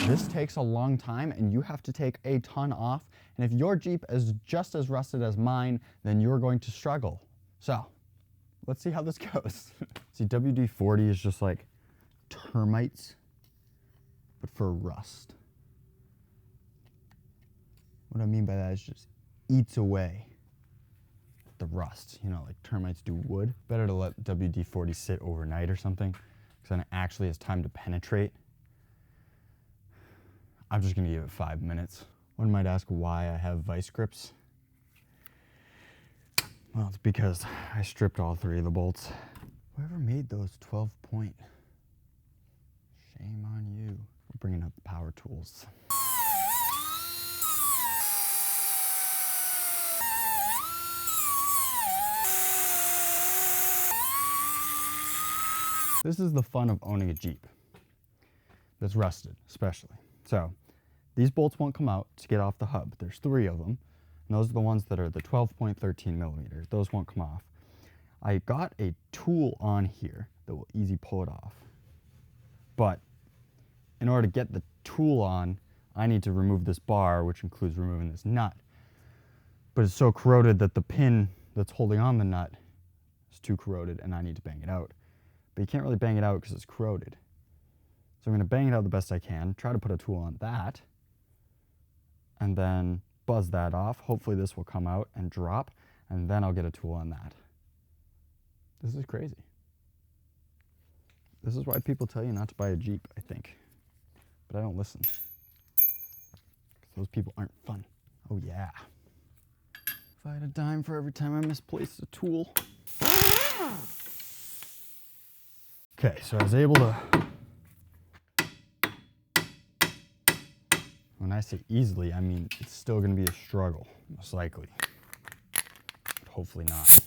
This takes a long time and you have to take a ton off. And if your Jeep is just as rusted as mine, then you're going to struggle. So let's see how this goes. See, WD-40 is just like termites, but for rust. What I mean by that is just eats away the rust. You know, like termites do wood. Better to let WD-40 sit overnight or something, because then it actually has time to penetrate. I'm just gonna give it 5 minutes. One might ask why I have vice grips. Well, it's because I stripped all 3 of the bolts. Whoever made those 12-point, shame on you. We're bringing out the power tools. This is the fun of owning a Jeep that's rusted, especially. So these bolts won't come out to get off the hub. There's 3 of them. And those are the ones that are the 12.13 millimeters. Those won't come off. I got a tool on here that will easy pull it off. But in order to get the tool on, I need to remove this bar, which includes removing this nut. But it's so corroded that the pin that's holding on the nut is too corroded and I need to bang it out. But you can't really bang it out because it's corroded. So I'm going to bang it out the best I can, try to put a tool on that, and then buzz that off. Hopefully this will come out and drop, and then I'll get a tool on that. This is crazy. This is why people tell you not to buy a Jeep, I think. But I don't listen. Because those people aren't fun. Oh yeah. If I had a dime for every time I misplaced a tool. Okay, so I was able to, when I say easily, I mean it's still going to be a struggle, most likely. But hopefully not.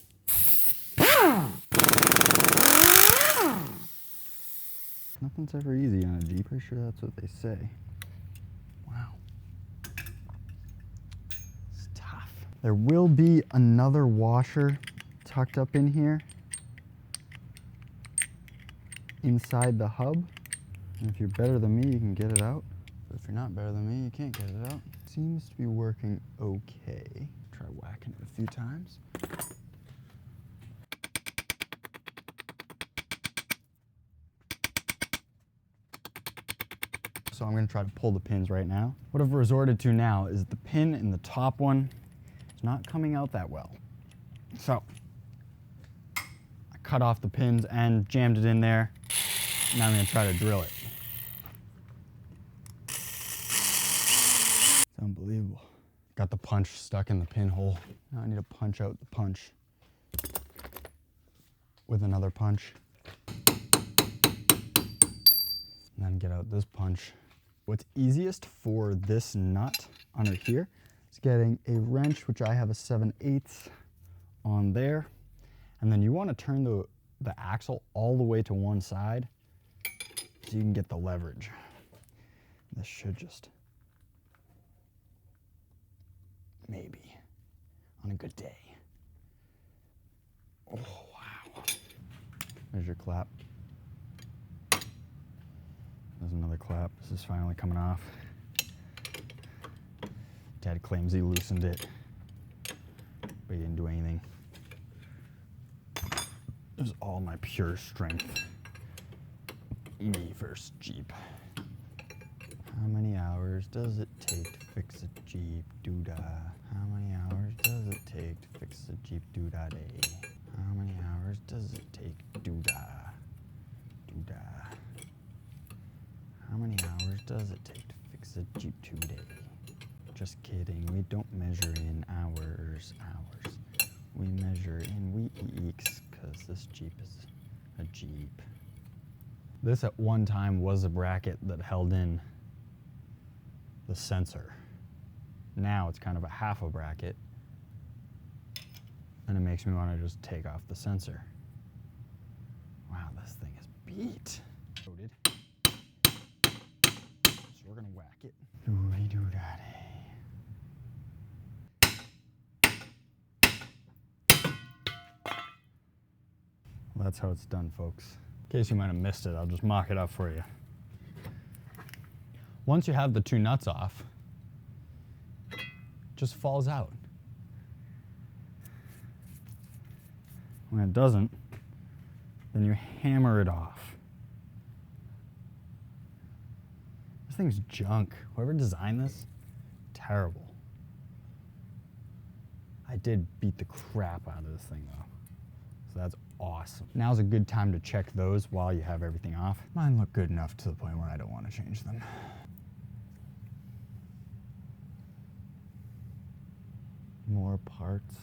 Nothing's ever easy on a Jeep. Pretty sure that's what they say. Wow. It's tough. There will be another washer tucked up in here inside the hub. And if you're better than me, you can get it out. But if you're not better than me, you can't get it out. Seems to be working okay. Try whacking it a few times. So I'm going to try to pull the pins right now. What I've resorted to now is the pin in the top one is not coming out that well. So I cut off the pins and jammed it in there. Now I'm going to try to drill it. It's unbelievable. Got the punch stuck in the pinhole. Now I need to punch out the punch with another punch. And then get out this punch. What's easiest for this nut under here is getting a wrench, which I have a 7/8 on there. And then you want to turn the axle all the way to one side so you can get the leverage. This should just, maybe, on a good day. Oh, wow. There's your clap. There's another clap. This is finally coming off. Dad claims he loosened it, but he didn't do anything. It was all my pure strength. Me versus Jeep. How many hours does it take to fix a Jeep doodah? How many hours does it take to fix a Jeep doodah day? How many hours does it take doodah? Doodah. How many hours does it take to fix a Jeep today? Just kidding, we don't measure in hours. We measure in weeks, because this Jeep is a Jeep. This at one time was a bracket that held in the sensor. Now it's kind of a half a bracket, and it makes me want to just take off the sensor. Wow, this thing is beat. Loaded. We're gonna whack it. Doody-doo-da-day. Well, that's how it's done, folks. In case you might have missed it, I'll just mock it up for you. Once you have the two nuts off, it just falls out. When it doesn't, then you hammer it off. This thing's junk. Whoever designed this, terrible. I did beat the crap out of this thing though. So that's awesome. Now's a good time to check those while you have everything off. Mine look good enough to the point where I don't want to change them. More parts.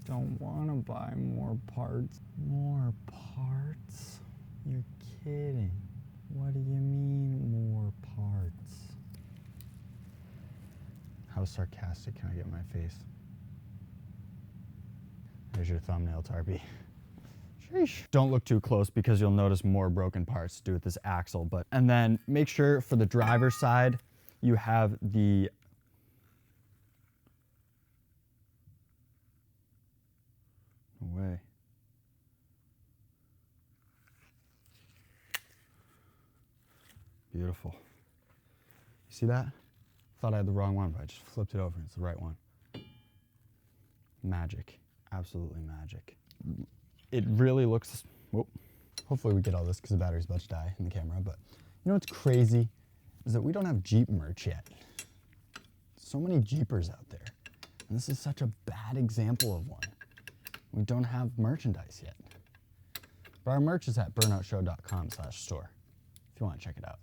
Don't want to buy more parts. More parts? You're kidding. What do you mean more parts? How sarcastic can I get my face? There's your thumbnail, Tarpy. Sheesh. Don't look too close because you'll notice more broken parts to do with this axle. And then make sure for the driver's side, you have the no way. Beautiful. You see that? Thought I had the wrong one, but I just flipped it over. It's the right one. Magic. Absolutely magic. It really looks, whoop. Hopefully we get all this because the battery's about to die in the camera, but you know what's crazy is that we don't have Jeep merch yet. So many Jeepers out there. And this is such a bad example of one. We don't have merchandise yet. But our merch is at burnoutshow.com/store if you want to check it out.